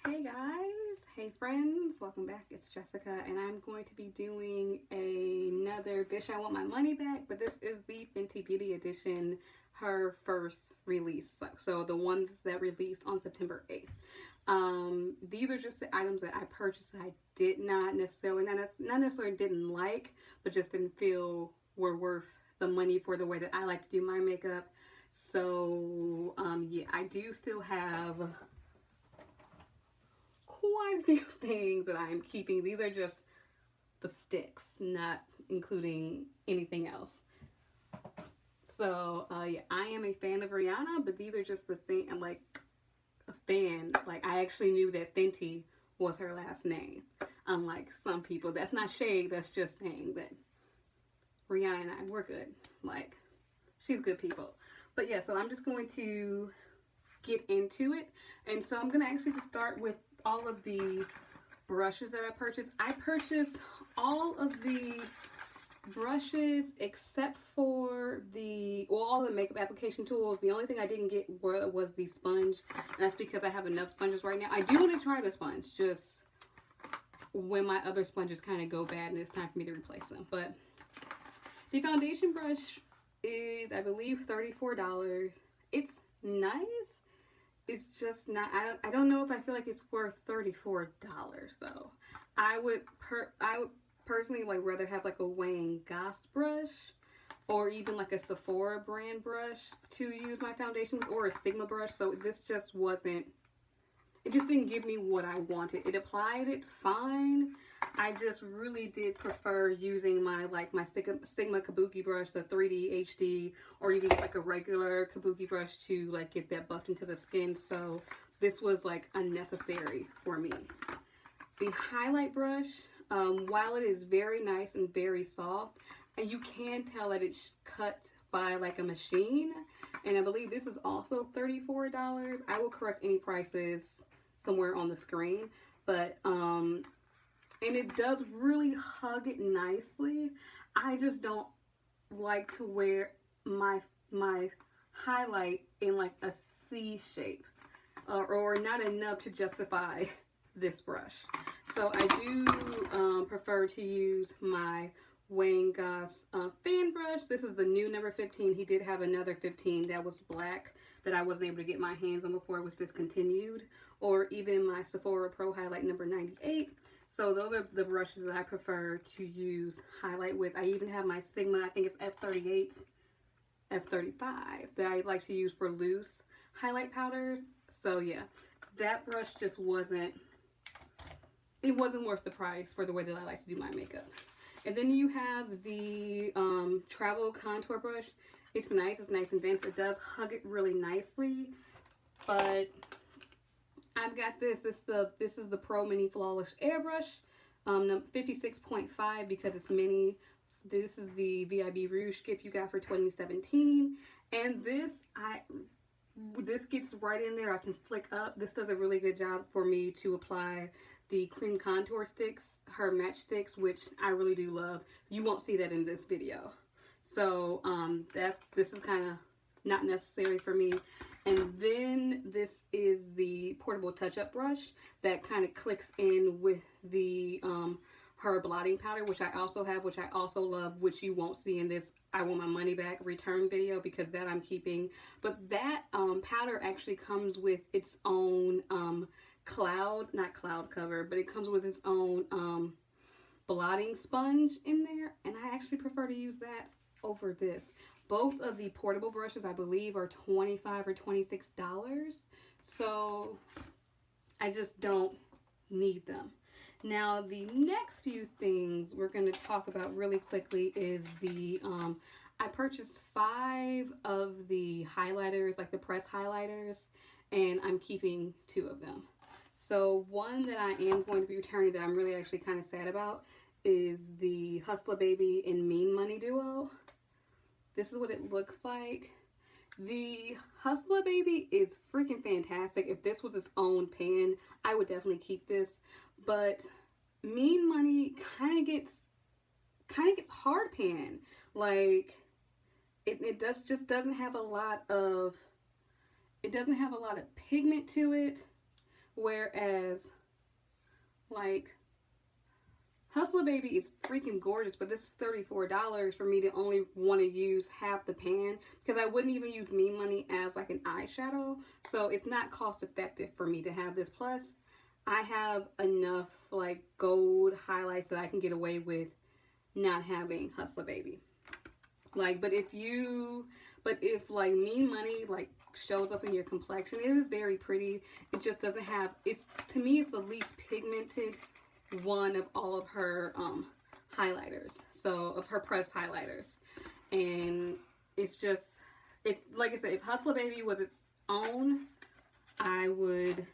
Hey guys, hey friends, welcome back. It's Jessica, and I'm going to be doing another Bish I Want My Money Back, but this is the Fenty Beauty edition, her first release. So the ones that released on September 8th. These are just the items that I purchased that I did not necessarily, not necessarily didn't like, but just didn't feel were worth the money for the way that I like to do my makeup. So yeah, I do still have quite a few things that I'm keeping. These are just the sticks, not including anything else. So yeah, I am a fan of Rihanna, but these are just the thing. I'm like a fan. Like I actually knew that Fenty was her last name. Unlike some people, that's not shade. That's just saying that Rihanna and I were good. Like she's good people. But yeah, so I'm just going to get into it. And so I'm going to actually just start with all of the brushes that I purchased. I purchased all of the brushes except for all the makeup application tools. The only thing I didn't get was the sponge, and that's because I have enough sponges right now. I do want to try the sponge, just when my other sponges kind of go bad and it's time for me to replace them. But the foundation brush is, I believe, $34. It's nice. It's just not, I don't know if I feel like it's worth $34 though. I would personally like rather have like a Wayne Goss brush or even like a Sephora brand brush to use my foundation with, or a Sigma brush. So this just wasn't, it just didn't give me what I wanted. It applied it fine. I just really did prefer using my Sigma Kabuki brush, the 3D HD, or even like a regular Kabuki brush to like get that buffed into the skin. So this was like unnecessary for me. The highlight brush, while it is very nice and very soft, and you can tell that it's cut by like a machine, and I believe this is also $34. I will correct any prices somewhere on the screen, but and it does really hug it nicely. I just don't like to wear my highlight in like a C shape, or not enough to justify this brush. So I do prefer to use my Wayne Goss fan brush. This is the new number 15. He did have another 15 that was black that I wasn't able to get my hands on before it was discontinued, or even my Sephora Pro Highlight number 98. So those are the brushes that I prefer to use highlight with. I even have my Sigma, I think it's F38, F35, that I like to use for loose highlight powders. So yeah, that brush just wasn't worth the price for the way that I like to do my makeup. And then you have the travel contour brush. It's nice and dense. It does hug it really nicely, but I've got this. This is the Pro Mini Flawless Airbrush, 56.5 because it's mini. This is the VIB Rouge gift you got for 2017, and this gets right in there. I can flick up. This does a really good job for me to apply the cream contour sticks, her match sticks, which I really do love. You won't see that in this video. So this is kind of not necessary for me. And then this is the portable touch-up brush that kind of clicks in with the her blotting powder, which I also have, which I also love, which you won't see in this I Want My Money Back return video because that I'm keeping. But that powder actually comes with its own not cloud cover, but it comes with its own blotting sponge in there, and I actually prefer to use that over this. Both of the portable brushes, I believe, are $25 or $26. So I just don't need them. Now, the next few things we're going to talk about really quickly is I purchased 5 of the highlighters, like the press highlighters, and I'm keeping 2 of them. So one that I am going to be returning that I'm really actually kind of sad about is the Hustler Baby and Mean Money duo. This is what it looks like. The Hustler Baby is freaking fantastic. If this was its own pan, I would definitely keep this. But Mean Money kind of gets hard pan. Like it doesn't have a lot of pigment to it. Whereas, like, Hustler Baby is freaking gorgeous, but this is $34 for me to only want to use half the pan, because I wouldn't even use Me Money as like an eyeshadow, so it's not cost effective for me to have this. Plus, I have enough like gold highlights that I can get away with not having Hustler Baby. Like, but if like Me Money like shows up in your complexion, it is very pretty. It just doesn't have, to me it's the least pigmented one of all of her highlighters, so of her pressed highlighters. And it's just, like I said, if Hustler Baby was its own, I would,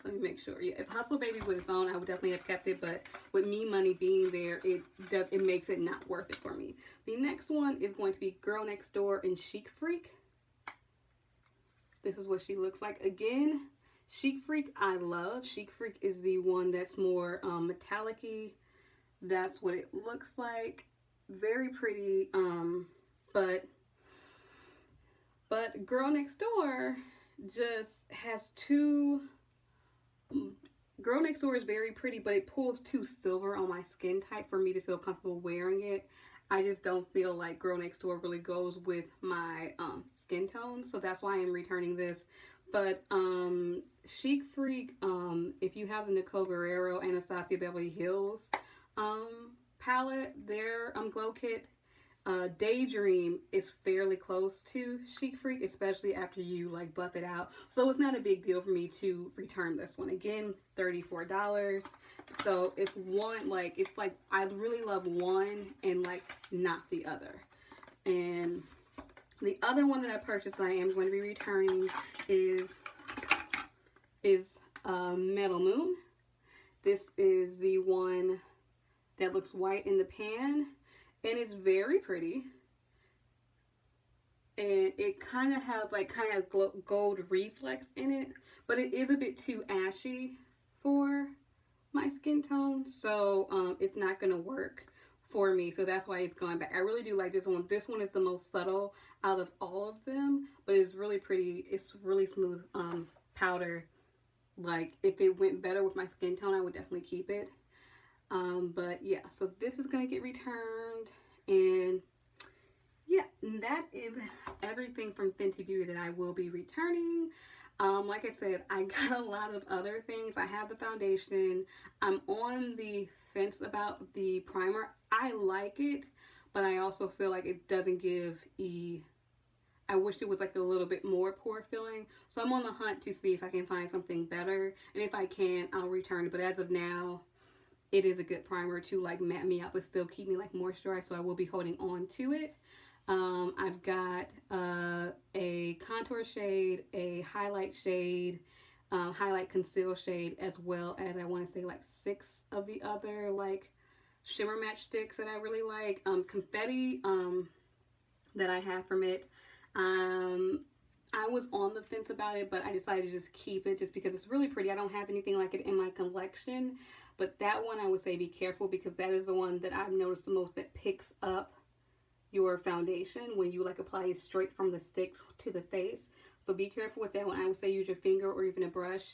let me make sure, yeah, if Hustler Baby was its own, I would definitely have kept it, but with Me Money being there, it makes it not worth it for me. The next one is going to be Girl Next Door in Chic Phreak. This is what she looks like. Again, Chic Phreak I love. Chic Phreak is the one that's more metallic-y. That's what it looks like. Very pretty. But Girl Next Door just has two. Girl Next Door is very pretty, but it pulls too silver on my skin type for me to feel comfortable wearing it. I just don't feel like Girl Next Door really goes with my skin tone, so that's why I'm returning this. But Chic Phreak, if you have the Nicole Guerrero Anastasia Beverly Hills palette, their glow kit, Daydream is fairly close to Chic Phreak, especially after you like buff it out. So it's not a big deal for me to return this one. Again, $34. So it's one, like, it's like I really love one and like not the other. And the other one that I purchased I am going to be returning is Metal Moon. This is the one that looks white in the pan, and it's very pretty. And it kind of has like gold reflex in it, but it is a bit too ashy for my skin tone, so it's not gonna work for me, so that's why it's going back. I really do like this one. This one is the most subtle out of all of them, but it's really pretty. It's really smooth powder. Like, if it went better with my skin tone, I would definitely keep it. But yeah, so this is gonna get returned, and yeah, that is everything from Fenty Beauty that I will be returning. Like I said, I got a lot of other things. I have the foundation. I'm on the fence about the primer. I like it, but I also feel like it doesn't give I wish it was like a little bit more pore filling. So I'm on the hunt to see if I can find something better. And if I can, I'll return it. But as of now, it is a good primer to like matte me out, but still keep me like moisturized. So I will be holding on to it. I've got a contour shade, a highlight shade, highlight conceal shade, as well as I want to say like 6 of the other like shimmer match sticks that I really like. Confetti that I have from it. I was on the fence about it, but I decided to just keep it just because it's really pretty. I don't have anything like it in my collection, but that one I would say be careful, because that is the one that I've noticed the most that picks up your foundation when you like apply it straight from the stick to the face. So be careful with that one. I would say use your finger or even a brush,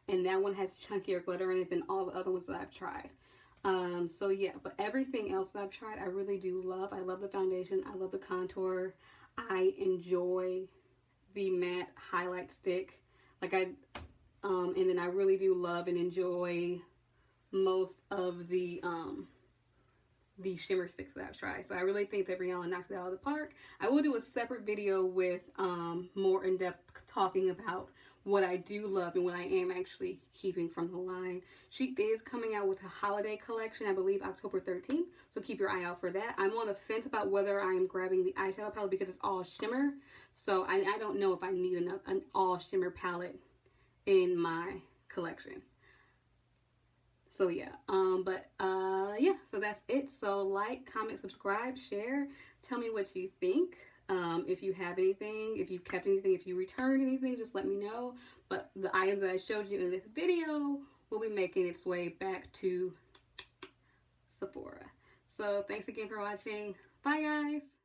and that one has chunkier glitter in it than all the other ones that I've tried. So yeah, but everything else that I've tried I really do love. I love the foundation, I love the contour, I enjoy the matte highlight stick, like and then I really do love and enjoy most of the shimmer sticks that I've tried. So I really think that Rihanna knocked it out of the park. I will do a separate video with more in-depth talking about what I do love and what I am actually keeping from the line. She is coming out with a holiday collection, I believe October 13th, so keep your eye out for that. I'm on the fence about whether I am grabbing the eyeshadow palette because it's all shimmer, so I don't know if I need an all shimmer palette in my collection. So yeah, yeah, so that's it. So like, comment, subscribe, share, tell me what you think. If you have anything, if you've kept anything, if you returned anything, just let me know. But the items that I showed you in this video will be making its way back to Sephora. So thanks again for watching. Bye guys.